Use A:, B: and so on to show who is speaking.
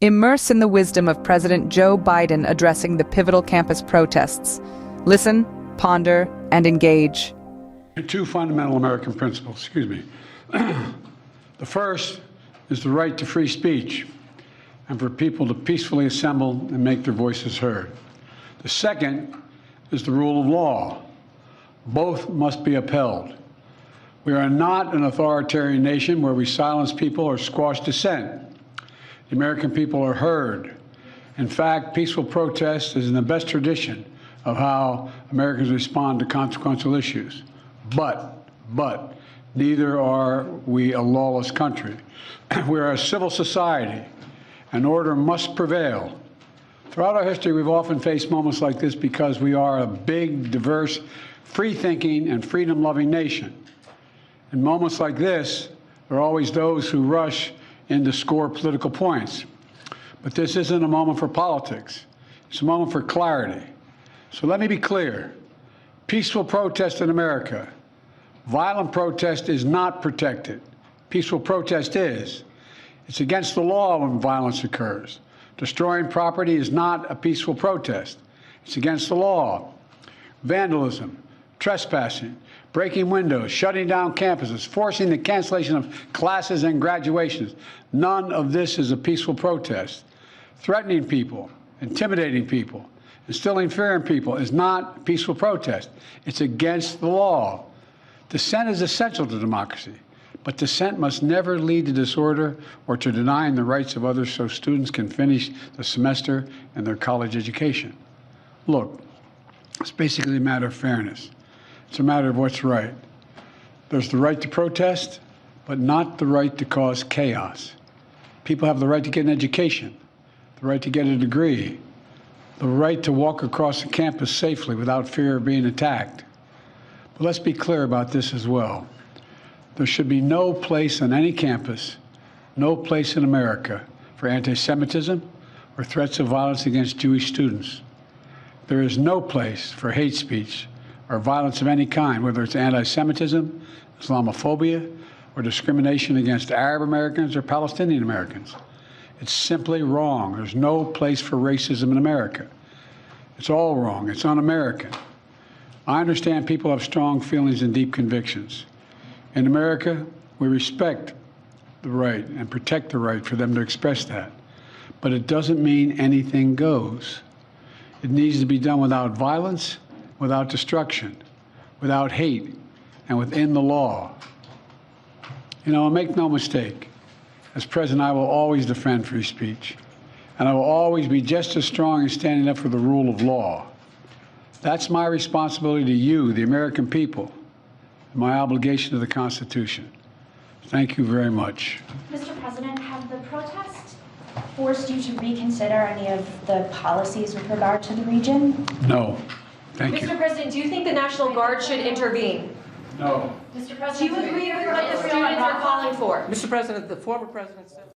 A: Immerse in the wisdom of President Joe Biden addressing the pivotal campus protests. Listen, ponder, and engage.
B: Two fundamental American principles, The first is the right to free speech and for people to peacefully assemble and make their voices heard. The second is the rule of law. Both must be upheld. We are not an authoritarian nation where we silence people or squash dissent. The American people are heard. In fact, peaceful protest is in the best tradition of how Americans respond to consequential issues. But neither are we a lawless country. We are a civil society, and order must prevail. Throughout our history, we've often faced moments like this because we are a big, diverse, free-thinking, and freedom-loving nation. In moments like this, there are always those who rush in to score political points. But this isn't a moment for politics. It's a moment for clarity. So let me be clear. Peaceful protest in America. Violent protest is not protected. Peaceful protest is. It's against the law when violence occurs. Destroying property is not a peaceful protest. It's against the law. Vandalism, trespassing, breaking windows, shutting down campuses, forcing the cancellation of classes and graduations. None of this is a peaceful protest. Threatening people, intimidating people, instilling fear in people is not a peaceful protest. It's against the law. Dissent is essential to democracy, but dissent must never lead to disorder or to denying the rights of others so students can finish the semester and their college education. Look, it's basically a matter of fairness. It's a matter of what's right. There's the right to protest, but not the right to cause chaos. People have the right to get an education, the right to get a degree, the right to walk across the campus safely without fear of being attacked. But let's be clear about this as well. There should be no place on any campus, no place in America for anti-Semitism or threats of violence against Jewish students. There is no place for hate speech or violence of any kind, whether it's anti-Semitism, Islamophobia, or discrimination against Arab Americans or Palestinian Americans. It's simply wrong. There's no place for racism in America. It's all wrong. It's un-American. I understand people have strong feelings and deep convictions. In America, we respect the right and protect the right for them to express that. But it doesn't mean anything goes. It needs to be done without violence, without destruction, without hate, and within the law. Make no mistake, as president, I will always defend free speech, and I will always be just as strong in standing up for the rule of law. That's my responsibility to you, the American people, and my obligation to the Constitution. Thank you very much.
C: Mr. President, have the protests forced you to reconsider any of the policies with regard to the region?
B: No. Thank you.
D: Mr. President, do you think the National Guard should intervene?
B: No.
C: Mr. President,
D: Do you agree with what the students are calling for?
E: Mr. President, the former president said